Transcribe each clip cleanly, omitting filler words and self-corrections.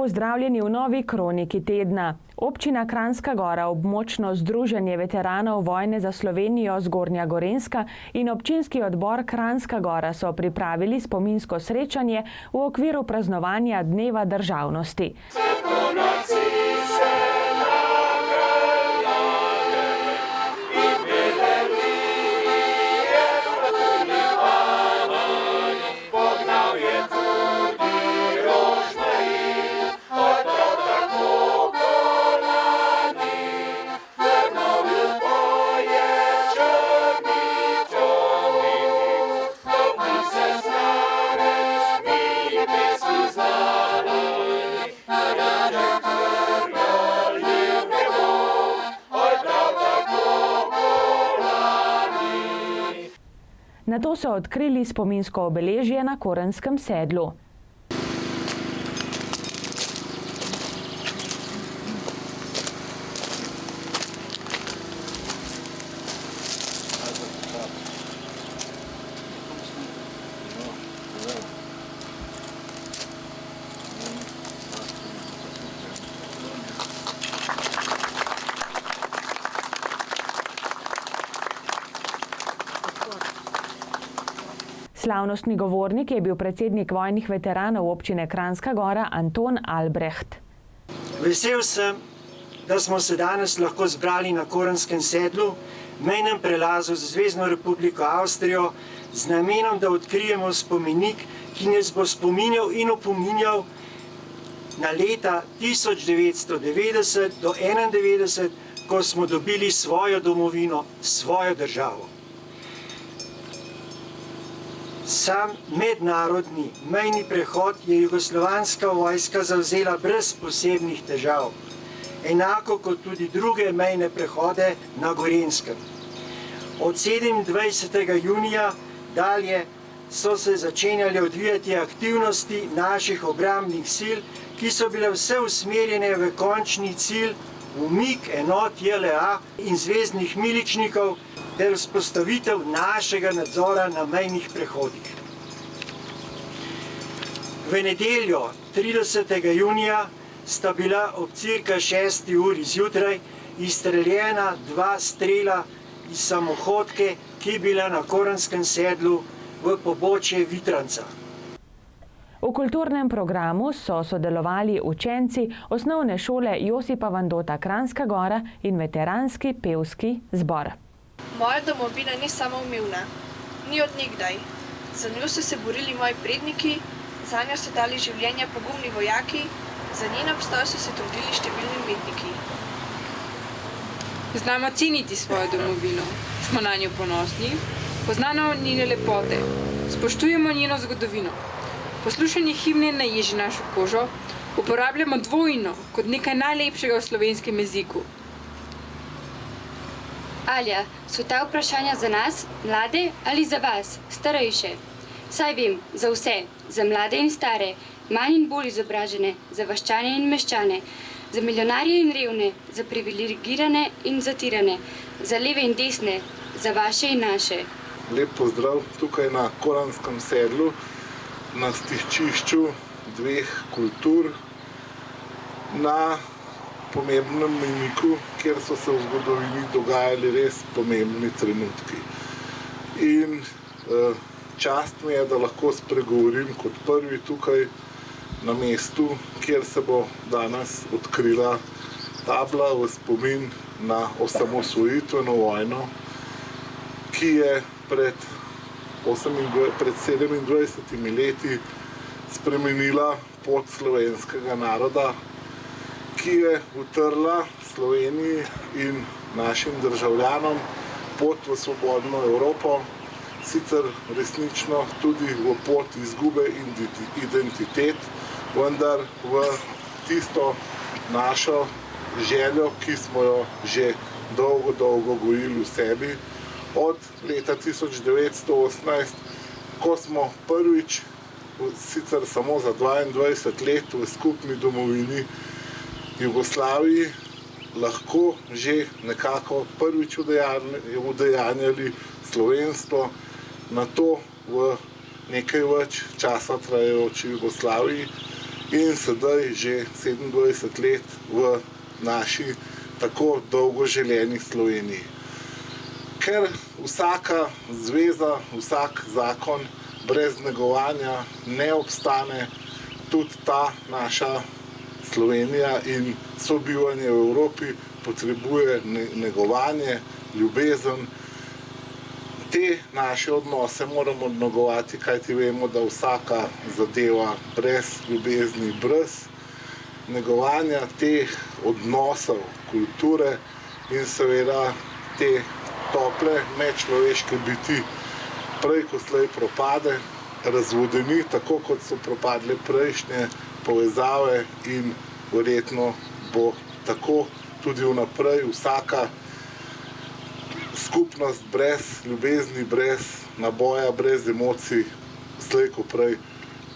pozdravljeni v novi kroniki tedna. Občina Kranjska Gora, območno združenje veteranov vojne za Slovenijo Zgornja Gorenjska in občinski odbor Kranjska Gora so pripravili spominsko srečanje v okviru praznovanja Dneva državnosti. Nato so odkrili spominsko obeležje na Korenskem sedlu. Slavnostni govornik je bil predsednik vojnih veteranov občine Kranjska Gora Anton Albreht. Vesel sem, da smo se danes lahko zbrali na Korenskem sedlu, mejnem prelazu z Zvezno republiko Avstrijo, z namenom, da odkrijemo spomenik, ki nas bo spominjal in opominjal na leta 1990 do 1991, ko smo dobili svojo domovino, svojo državo. Sam mednarodni mejni prehod je jugoslovanska vojska zavzela brez posebnih težav, enako kot tudi druge mejne prehode na Gorenjskem. Od 27. junija dalje so se začenjale odvijati aktivnosti naših obrambnih sil, ki so bile vse usmerjene v končni cilj, umik enot JLA in zvezdnih miličnikov ter vzpostavitev našega nadzora na mejnih prehodih. V nedeljo 30. junija sta bila ob cirka 6. uri zjutraj izstreljena 2 strela iz samohodke, ki je bila na Korenskem sedlu v pobočje Vitranca. V kulturnem programu so sodelovali učenci osnovne šole Josipa Vandota Kranjska Gora in veteranski pevski zbor. Moja domovina ni samoumevna, ni od nikdaj. Za njo so se borili moji predniki, za njo so dali življenja pogumni vojaki, za njen obstoj so se trudili številni umetniki. Znamo ceniti svojo domovino, smo na njo ponosni, poznamo njene lepote, spoštujemo njeno zgodovino. Poslušanje himne naježi našo kožo, uporabljamo dvojno kot nekaj najlepšega v slovenskem jeziku. Alja, so ta vprašanja za nas, mlade, ali za vas, starejše? Saj vem, za vse, za mlade in stare, manj in bolj izobražene, za vaščane in meščane, za milijonarje in revne, za privilegirane in zatirane, za leve in desne, za vaše in naše. Lep pozdrav tukaj na Korenskem sedlu, na stičišču dveh kultur, na pomembnem mejniku, kjer so se v zgodovini dogajali res pomembni trenutki. In čast mi je, da lahko spregovorim kot prvi tukaj na mestu, kjer se bo danes odkrila tabla v spomin na osamosvojitveno vojno, ki je pred 27 leti spremenila pot slovenskega naroda, ki je utrla Sloveniji in našim državljanom pot v svobodno Evropo, sicer resnično tudi v pot izgube identitet, vendar v tisto našo željo, ki smo jo že dolgo gojili v sebi, od leta 1918, ko smo prvič, sicer samo za 22 let v skupni domovini Jugoslaviji, lahko že nekako prvič udejanjali slovenstvo, nato v nekaj več časa trajajoči Jugoslaviji in sedaj že 27 let v naši tako dolgo želeni Sloveniji. Ker vsaka zveza, vsak zakon brez negovanja ne obstane, tudi ta naša Slovenija in sobivanje v Evropi potrebuje negovanje, ljubezen. Te naše odnose moramo negovati, kajti vemo, da vsaka zadeva brez ljubezni, brez negovanja teh odnosov, kulture in seveda te tople medčloveške biti prej ko slej propade, razvodeni, tako kot so propadle prejšnje povezave in verjetno bo tako tudi vnaprej vsaka skupnost brez ljubezni, brez naboja, brez emocij, slej ko prej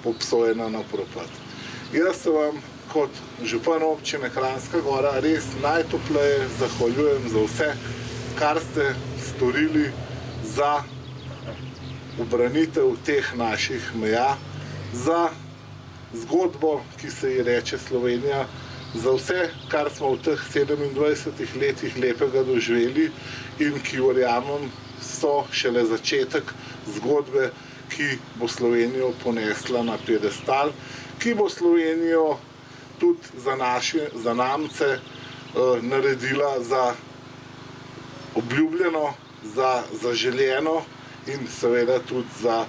obsojena na propad. Jaz se vam kot župan občine Kranjska Gora res najtopleje zahvaljujem za vse, kar ste storili za ubranitev teh naših meja, za zgodbo, ki se ji reče Slovenija, za vse, kar smo v teh 27 letih lepega doživeli in ki, verjamem, so šele začetek zgodbe, ki bo Slovenijo ponesla na piedestal, ki bo Slovenijo tudi za naše zanamce naredila za obljubljeno, za zaželeno in seveda tudi za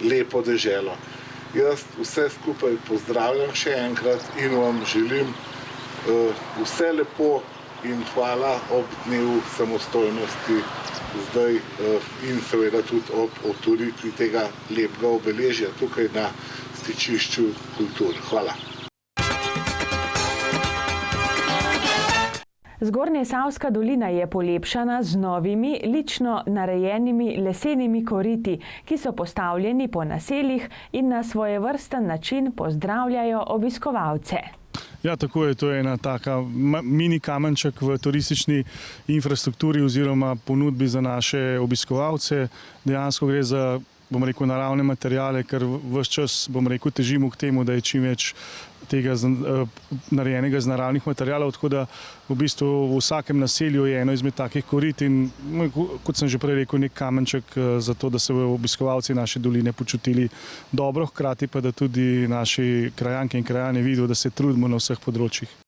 lepo deželo. Jaz vse skupaj pozdravljam še enkrat in vam želim vse lepo in hvala ob dnevu samostojnosti zdaj in seveda tudi ob otvoritvi tega lepega obeležja tukaj na stičišču kultur. Hvala. Zgornjesavska dolina je polepšana z novimi, lično narejenimi lesenimi koriti, ki so postavljeni po naseljih in na svojevrsten način pozdravljajo obiskovalce. Ja, tako je. To je ena taka mini kamenček v turistični infrastrukturi oziroma ponudbi za naše obiskovalce. Dejansko gre za, bom rekel, naravne materiale, ker ves čas, bom rekel, težimo k temu, da je čim več tega narejenega z naravnih materialov, tako da v bistvu v vsakem naselju je eno izmed takih korit in, kot sem že prej rekel, nek kamenček za to, da se bodo obiskovalci naše doline počutili dobro, hkrati pa da tudi naši krajanke in krajani vidijo, da se trudimo na vseh področjih.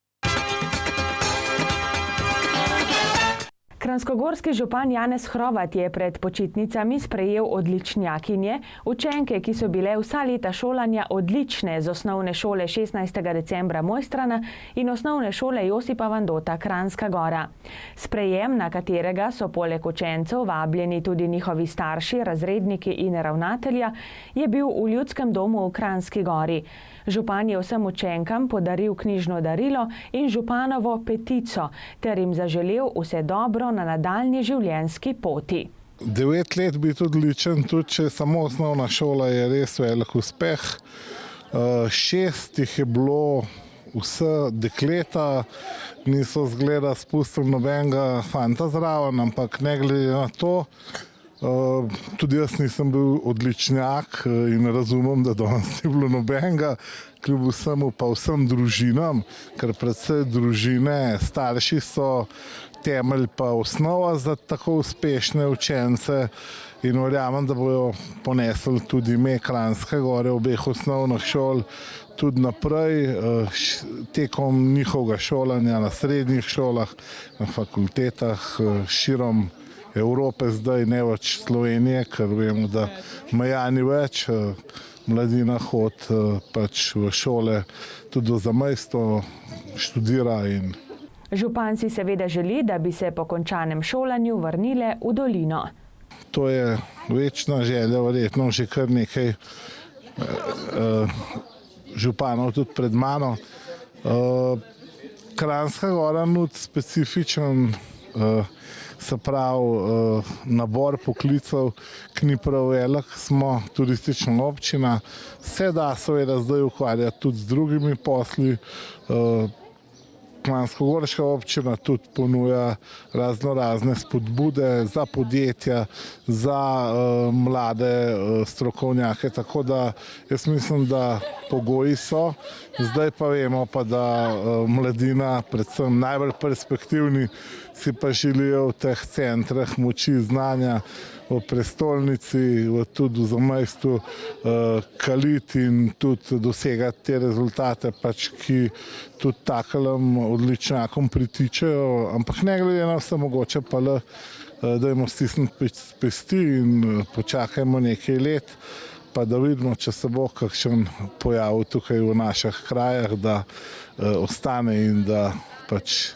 Kranjskogorski župan Janez Hrovat je pred počitnicami sprejel odličnjakinje, učenke, ki so bile vsa leta šolanja odlične z osnovne šole 16. decembra Mojstrana in osnovne šole Josipa Vandota Kranjska Gora. Sprejem, na katerega so poleg učencev vabljeni tudi njihovi starši, razredniki in ravnatelja, je bil v Ljudskem domu v Kranjski Gori. Župan je vsem učenkam podaril knjižno darilo in županovo petico ter jim zaželel vse dobro na nadaljnji življenjski poti. 9 let biti odličen, tudi če samo osnovna šola je res velik uspeh. 6 jih je bilo vse dekleta, niso zgleda spustili nobenega fanta zraven, ampak ne glede na to, tudi jaz nisem bil odličnjak in razumem, da danes ni bilo nobenega, kljub vsemu pa vsem družinam, ker predvsem družine, starši so temelj pa osnova za tako uspešne učence in verjamem, da bodo ponesli tudi ime Kranjske Gore, obeh osnovnih šol, tudi naprej tekom njihovega šolanja na srednjih šolah, na fakultetah, širom Evrope, zdaj ne več Slovenije, ker vemo, da meja ni več, mladina hodi pač v šole tudi do zamejstva, študira in Župan si seveda želi, da bi se po končanem šolanju vrnile v dolino. To je večna želja, verjetno že kar nekaj županov tudi pred mano. Kranjska Gora nudi specifičen se pravi nabor poklicev, ki ni prav velik, smo turistična občina, se da seveda zdaj ukvarjati tudi z drugimi posli, Kranjskogorska občina tudi ponuja razne spodbude za podjetja, za mlade strokovnjake, tako da jaz mislim, da pogoji so. Zdaj pa vemo pa, da mladina, predvsem najbolj perspektivni, si pa želijo v teh centrih moči, znanja, v prestolnici, tudi v zamejstvu kaliti in tudi dosegati te rezultate, ki tudi takelem odličnjakom pritičejo, ampak ne glede na vse mogoče pa le, dajmo stisniti pesti in počakajmo nekaj let, pa da vidimo, če se bo kakšen pojavil tukaj v naših krajah, da ostane in da pač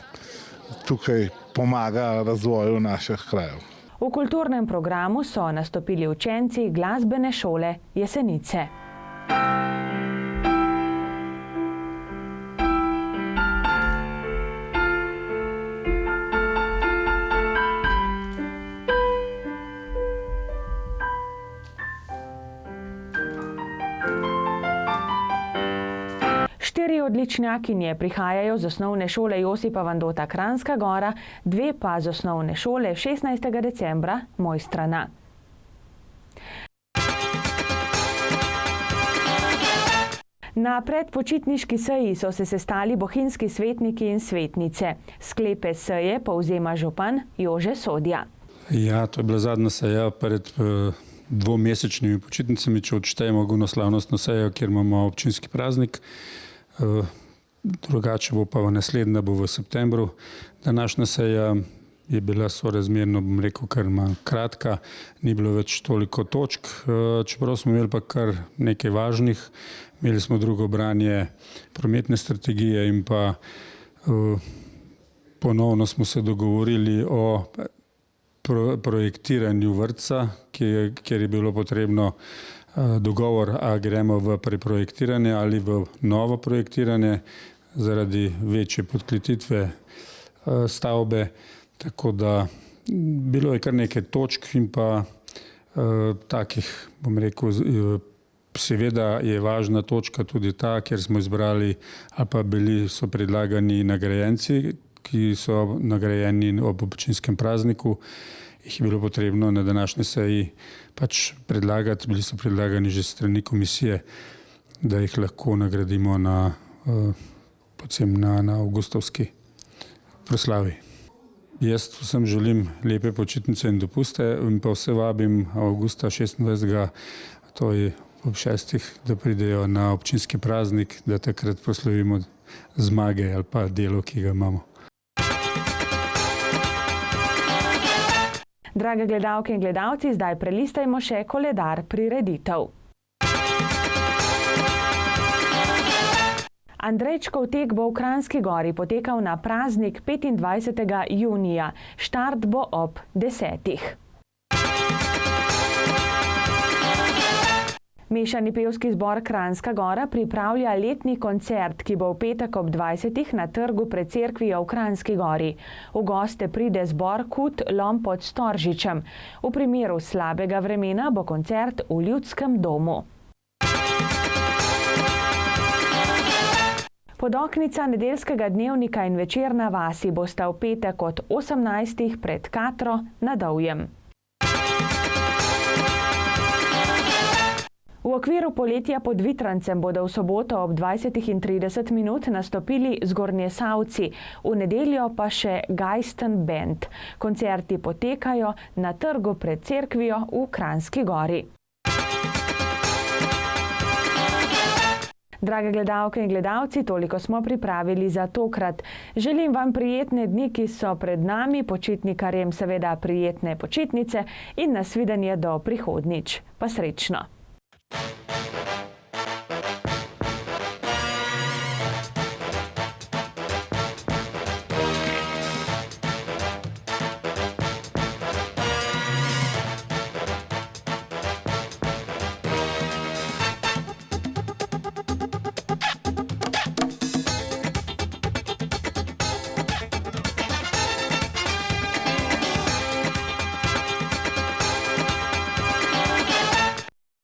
tukaj pomaga razvoju naših krajev. V kulturnem programu so nastopili učenci glasbene šole Jesenice. Štiri odličnjakinje prihajajo z osnovne šole Josipa Vandota Kranjska Gora, dve pa z osnovne šole 16. decembra Mojstrana. Na predpočitniški seji so se sestali bohinjski svetniki in svetnice. Sklepe seje povzema župan Jože Sodja. Ja, to je bila zadnja seja pred dvomesečnimi počitnicami, če odštejemo gunoslavnostno sejo, kjer imamo občinski praznik. Drugače bo pa naslednja, bo v septembru. Današnja seja je bila sorazmerno, bom rekel, kar kratka, ni bilo več toliko točk, čeprav smo imeli pa kar nekaj važnih. Imeli smo drugo branje prometne strategije in pa ponovno smo se dogovorili o projektiranju vrtca, kjer je bilo potrebno dogovor, a gremo v preprojektiranje ali v novo projektiranje zaradi večje podkletitve stavbe. Tako da bilo je kar nekaj točk in pa takih, bom rekel, seveda je važna točka tudi ta, kjer smo izbrali ali pa so predlagani nagrajenci, ki so nagrajeni ob občinskem prazniku. Jih je bilo potrebno na današnji seji pač predlagati, bili so predlagani že strani komisije, da jih lahko nagradimo na avgustovski proslavi. Jaz vsem želim lepe počitnice in dopuste in pa vse vabim avgusta 26. to je ob 6. da pridejo na občinski praznik, da takrat proslavimo zmage ali pa delo, ki ga imamo. Drage gledalke in gledalci, zdaj prelistajmo še koledar prireditev. Andrejčkov tek bo v Kranjski Gori potekal na praznik 25. junija. Štart bo ob 10. Mešani pevski zbor Kranjska Gora pripravlja letni koncert, ki bo v petek ob 20. na trgu pred cerkvijo v Kranjski Gori. V goste pride zbor Kut Lom pod Storžičem. V primeru slabega vremena bo koncert v Ljudskem domu. Podoknica nedeljskega dnevnika in Večer na vasi bosta v petek od 18. pred Katro na Dovjem. V okviru poletja pod Vitrancem bodo v soboto ob 20:30 nastopili Zgornjesavci, v nedeljo pa še Geisten Band. Koncerti potekajo na trgu pred cerkvijo v Kranjski Gori. Drage gledalke in gledalci, toliko smo pripravili za tokrat. Želim vam prijetne dni, ki so pred nami, počitnikarjem seveda prijetne počitnice in nasvidenje do prihodnjič. Pa srečno!